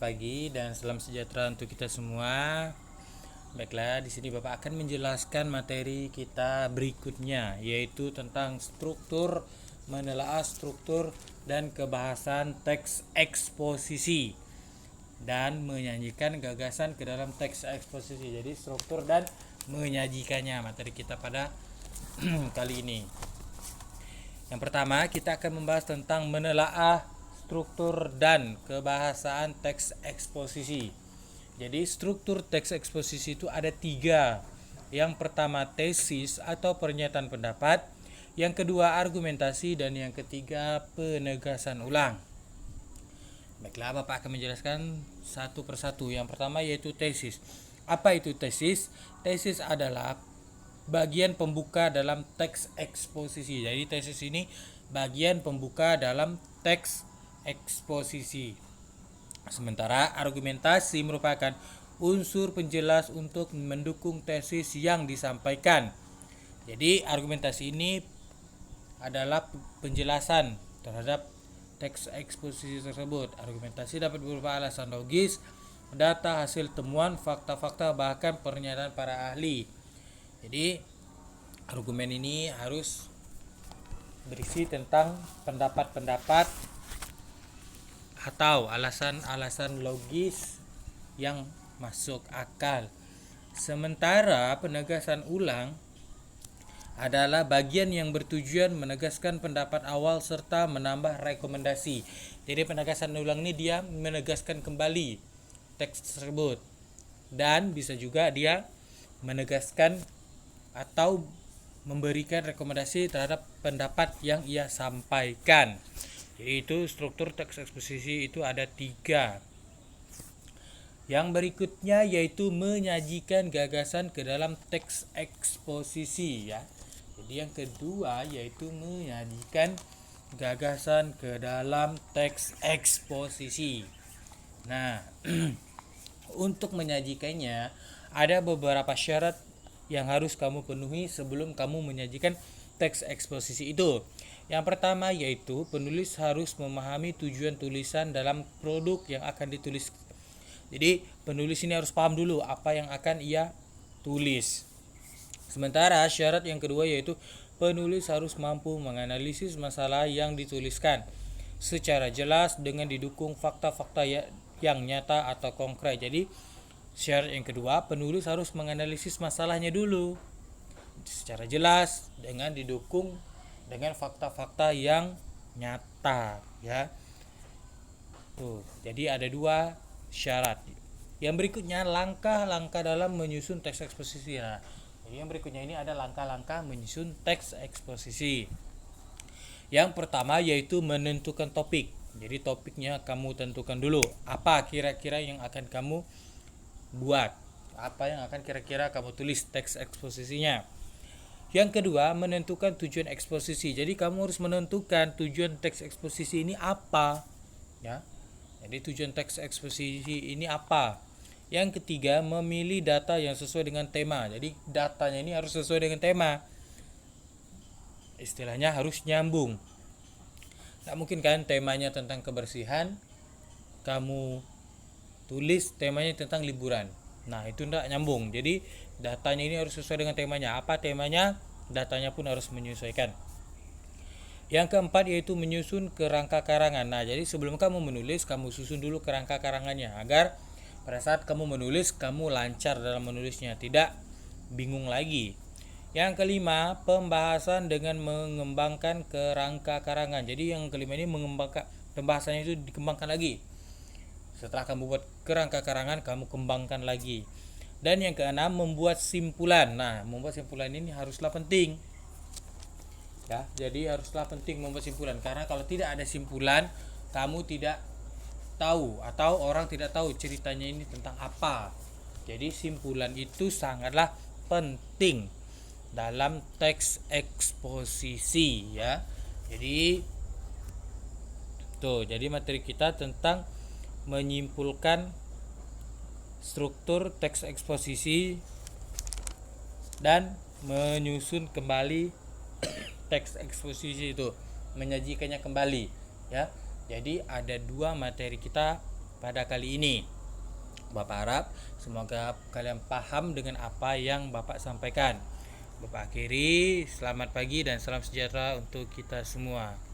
pagi dan salam sejahtera untuk kita semua. Baiklah, di sini Bapak akan menjelaskan materi kita berikutnya, yaitu tentang menelaah struktur dan kebahasan teks eksposisi dan menyajikan gagasan ke dalam teks eksposisi. Jadi struktur dan menyajikannya materi kita pada kali ini. Yang pertama, kita akan membahas tentang menelaah struktur dan kebahasaan teks eksposisi. Jadi struktur teks eksposisi itu ada 3. Yang pertama tesis atau pernyataan pendapat, yang kedua argumentasi, dan yang ketiga penegasan ulang. Baiklah, Bapak akan menjelaskan satu persatu. Yang pertama yaitu tesis. Apa itu tesis? Tesis adalah bagian pembuka dalam teks eksposisi. Jadi tesis ini bagian pembuka dalam teks eksposisi. Sementara argumentasi merupakan unsur penjelas untuk mendukung tesis yang disampaikan. Jadi argumentasi ini adalah penjelasan terhadap teks eksposisi tersebut. Argumentasi dapat berupa alasan logis, data, hasil temuan, fakta-fakta, bahkan pernyataan para ahli. Jadi argumen ini harus berisi tentang pendapat-pendapat atau alasan-alasan logis yang masuk akal. Sementara penegasan ulang adalah bagian yang bertujuan menegaskan pendapat awal serta menambah rekomendasi. Jadi penegasan ulang ini dia menegaskan kembali teks tersebut, dan bisa juga dia menegaskan atau memberikan rekomendasi terhadap pendapat yang ia sampaikan. Yaitu struktur teks eksposisi itu ada 3. Yang berikutnya yaitu menyajikan gagasan ke dalam teks eksposisi ya. Jadi yang kedua yaitu menyajikan gagasan ke dalam teks eksposisi. Nah, untuk menyajikannya ada beberapa syarat yang harus kamu penuhi sebelum kamu menyajikan teks eksposisi itu. Yang pertama yaitu penulis harus memahami tujuan tulisan dalam produk yang akan ditulis. Jadi penulis ini harus paham dulu apa yang akan ia tulis. Sementara syarat yang kedua yaitu penulis harus mampu menganalisis masalah yang dituliskan secara jelas dengan didukung fakta-fakta yang nyata atau konkret. Jadi syarat yang kedua, penulis harus menganalisis masalahnya dulu secara jelas dengan didukung dengan fakta-fakta yang nyata ya. Jadi ada 2 syarat. Yang berikutnya langkah-langkah dalam menyusun teks eksposisi. Nah, jadi yang berikutnya ini ada langkah-langkah menyusun teks eksposisi. Yang pertama yaitu menentukan topik. Jadi topiknya kamu tentukan dulu. Apa kira-kira yang akan kamu buat? Apa yang akan kira-kira kamu tulis teks eksposisinya? Yang kedua, menentukan tujuan eksposisi. Jadi kamu harus menentukan tujuan teks eksposisi ini apa, ya. Jadi tujuan teks eksposisi ini apa? Yang ketiga, memilih data yang sesuai dengan tema. Jadi datanya ini harus sesuai dengan tema. Istilahnya harus nyambung. Tak mungkin kan temanya tentang kebersihan, kamu tulis temanya tentang liburan. Nah, itu tidak nyambung. Jadi datanya ini harus sesuai dengan temanya. Apa temanya? Datanya pun harus menyesuaikan. Yang keempat yaitu menyusun kerangka karangan. Nah, jadi sebelum kamu menulis, kamu susun dulu kerangka karangannya agar pada saat kamu menulis, kamu lancar dalam menulisnya, tidak bingung lagi. Yang kelima, pembahasan dengan mengembangkan kerangka karangan. Jadi yang kelima ini mengembangkan, pembahasannya itu dikembangkan lagi. Setelah kamu buat kerangka karangan, kamu kembangkan lagi. Dan yang keenam, membuat simpulan. Nah, membuat simpulan ini haruslah penting. Ya, jadi haruslah penting membuat simpulan, karena kalau tidak ada simpulan, kamu tidak tahu atau orang tidak tahu ceritanya ini tentang apa. Jadi simpulan itu sangatlah penting dalam teks eksposisi ya. Jadi materi kita tentang menyimpulkan struktur teks eksposisi dan menyusun kembali teks eksposisi itu, menyajikannya kembali ya. Jadi ada 2 materi kita pada kali ini. Bapak harap semoga kalian paham dengan apa yang Bapak sampaikan. Bapak akhiri, selamat pagi dan salam sejahtera untuk kita semua.